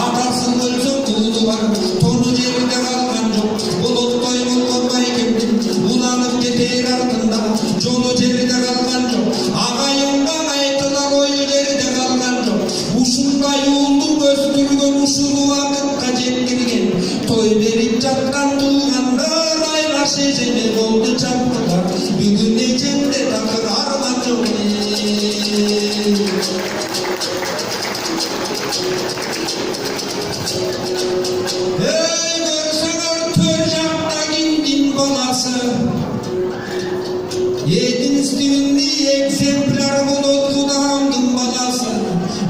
атасы өлсөң уулу бар тону жерде калган жок болоттой болгон байкемдин уланып кетер артында жолу жерде калган жок агайымга айтылар ою жерде калган жок ушундай уулду өстүргөн ушул убакытка жеткирген той берип жаткан туугандар айлаш эжеме болду чаптылар бүгүн эжемде такыр арман жок көрсөңөр төр жакта киндин баласы единственный экземпляр болот кудамдын баласы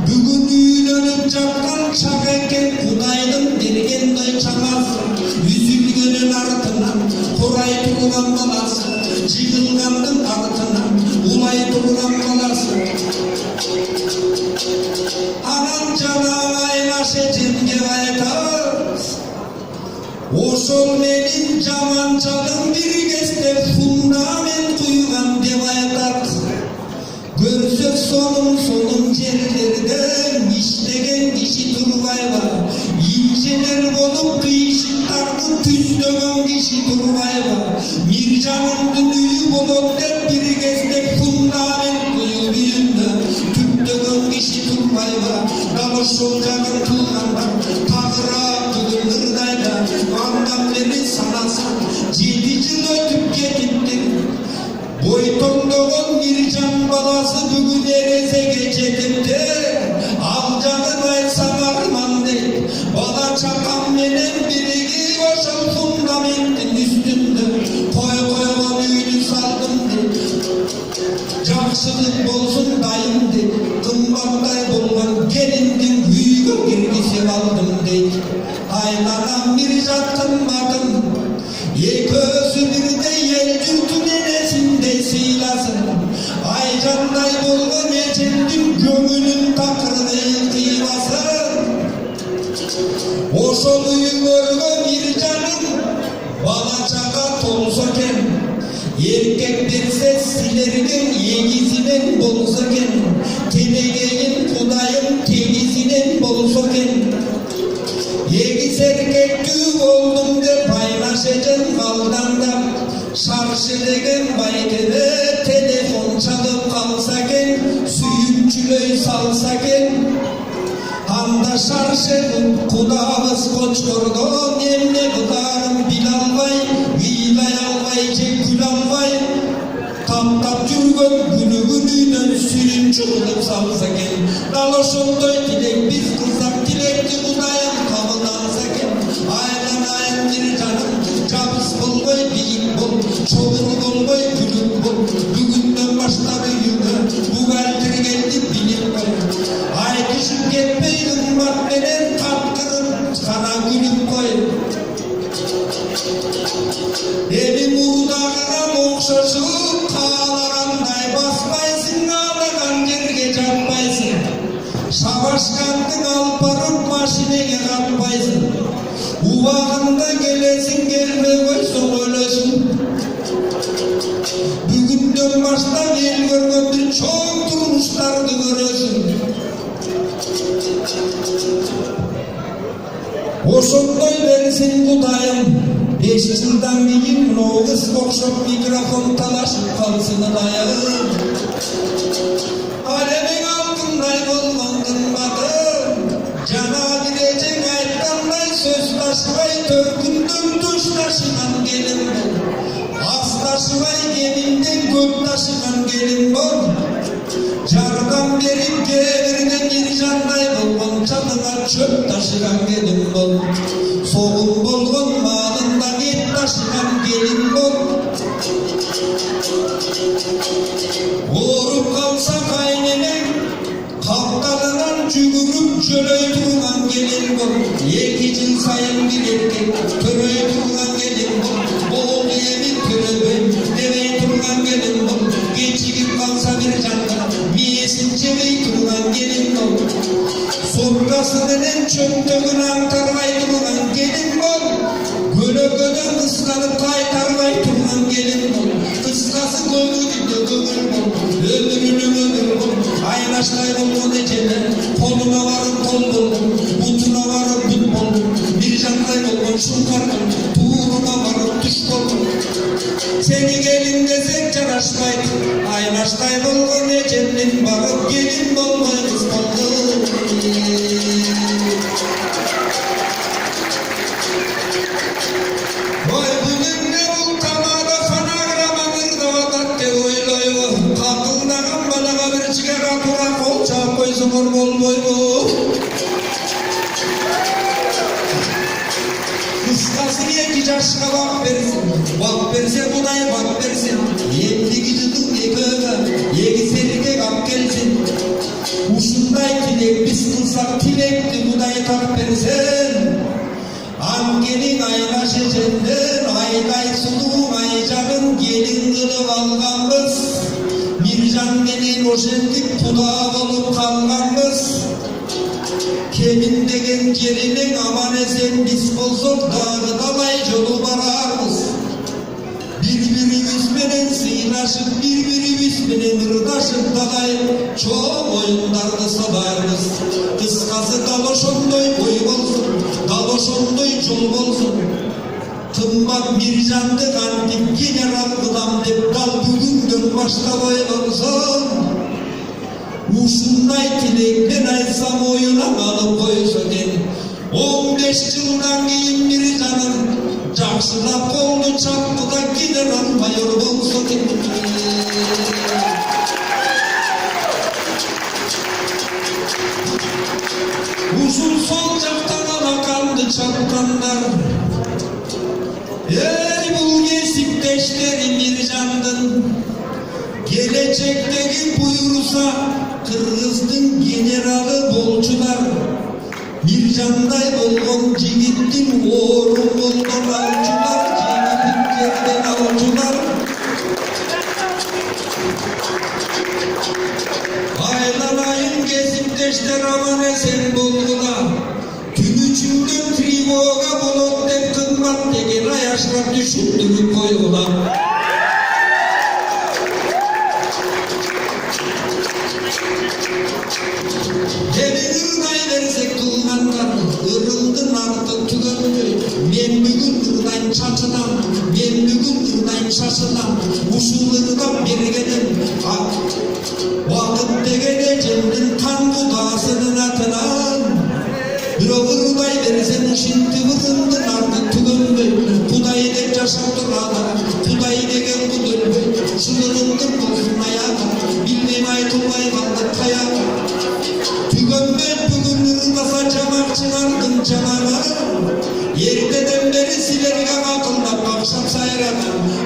бүгүн үйлөнүп жаткан чак экен кудайдын бергендей чамасы үзүлгөнүн артынан курай турган баласы жыгылгандын артынан улай турган баласы анан жанагы айлаш эжемге айтат ошол менин жаманчалык бир кезде фундамент куйган деп айтат көрсөк сонун жерлерде иштеген киши турбайбы инженер болуп кыйшыктарды түздөгөн киши турбайбы миржанымдын үйү болот деп бир кезде фундамент куюп үйүндө түптөгөн киши турбайбы дал ошол жагын кылгандар тагыраак бүгүн ырдайда андан бери санасам 7 жыл өтүп кетипти бойтоңдогон миржан баласы бүгүн эрезеге жетипти ал жагын айтсам арман дейт бала чакам менен биригип ошол фундаменттин үстүндө кой койгон үйдү салдым дейт жакшылык болсун дайым дейт кымбаттай болгон келиндин үйгө киргизип алдым дейт айланам миржат кымбатым экөөсү бирдей эл журттун энесиндей сыйласын айжандай болгон эжемдин көңүлүн такыр кыйбасын ошол үйүңөргө миржаным бала чага толсо экен эркек берсе силерге эгизинен болсо экен келегейин кудайым тегизинен болсо экен эгиз эркектүү болдум деп айлаш эжем балдандап шаршы деген байкеде телефон чалып калса экен сүйүнчүлөй салса экен анда шаршы кудабыз кочкордон эмне кылаарын биле албай ыйлай албай же күлө албай таптап жүргөн күнүгүнүнөн сүйүнчү кылып салса экен дал ошондой тилек биз кылсак тилекти кудайым кабыл алса экен айланайын миржаным жабыс болбой бийик бол чогуу болбой күлүк бол бүгүндөн баштап үйүңө бухгалтер келди билип кой айтышып кетпей кымбат менен каткырып гана күлүп кой эми мурдагыга окшошуп каалагандай баспайсың аалаган жерге жатпайсың шабашкандың алып барып машинеге катпайсың убагында келесиң келбей койсоң өлөсүң бүгүндөн баштап эл көргөндү чоң турмуштарды көрөсүң ошондой берсин кудайым 5 жылдан кийин могу кызга окшоп микрофон талашып калсын ылайым ал эмең алтындай болгон кымбатым жана бир эжең айткандай сөз ташыбай төркүндөн туш ташыган келин бол аз ташыбай кеминден көп ташыган келин бол жардам берип кээ-бирде миржандай болгон чалыңа чөп ташыган келин бол согун болгон маалында эт ташыган келин бол ооруп калса кайненең капталынан жүгүрүп жөлөй турган келин бол 2 жыл сайын бир эркек төрөй турган келин бол болду эми төрөбөй дебей турган келин бол кечигип калса бир жанга мээсин жебей турган келин бол соткасы менен чөнтөгүн аңтарбай турган келин бол көлөкөдөн кысканып кайтарбай турган келин бол кыскасы көңүлүндө көңүл бол өмүрүнүн өмүр бол айлаштай болгон эжеме колуна барып кол болдум бутуна çıkardım, tuğruma varıp tuş buldum. Seni gelin desek canaşmaydı, aynaştay bolğan ecemden barıp gelin bolmay kız boldu. Oy bugün ne bul tamada fanagramagırda vadat de oyloyu, kakıldagan balaga bir çigara tura kol çap koysunur bolboydu. Kıskası iki yaşka bak verse Kuday bak versin. Yemli gididin eköve, yegi serike kap gelsin. Uşunday tilek biz kılsak tilekti Kuday tak versen. Angenin aynaşı jenden, ayday suluğun aycanın gelin kılıp alganbız. Mircan menen oşendik tuda bolup kalganbız. Kemin degen yerinin aman esen biz bolsok dağı dalay jolu bararmız. Birbirimiz menen sıynaşıp birbirimiz menen ırdaşıp dalay çoğ oyunlardı sadarmız. Kıskası daloşondoy boy bolsun, daloşondoy jol bolsun. Tımmak Mircan'dı kantip general kıdam dep dal bugünden başta boy bolsun. Uşunday tilekten aysam oyuna kalıp koysa den 15 yıldan keyin Mircan'ın jakşılap koldu çaptı da general mayor bolsa den. Uşul sol jaktan alakandı çaptanlar. Ey bul gesipteşleri Mircan'dın, gelecekteki buyursa Kırgızdın generalı bolçular. Mircanday bolğon jigittin oğrun boldan alçular, jigitin yerden alçular. Aylanayın gesipteşler aman esen bolgula. Tüm içimden trivoga bolot dep kılmat degen ayaşlar düşündürüp koygula. Irday versek kılganlar, ırıldın artık tügöndü. Men bugün ırdayn çaçıdan, men bugün ırdayn şaşıdan. Uşul ırdan bergedim, vakıt degen ecemdin kan budasının atınan. Biro ırday versek uşinti vırındın artık tügöndü. Kuday dep yaşap durada, kuday degen kudöldü. Şılırındın bolsun ayağa, bilmem aytılmay kaldı kayağa. Tügönmet bugün ırındasa çamak çıkardın çamana. Yerdeden beri silerge kakıldak kakşap sayradan.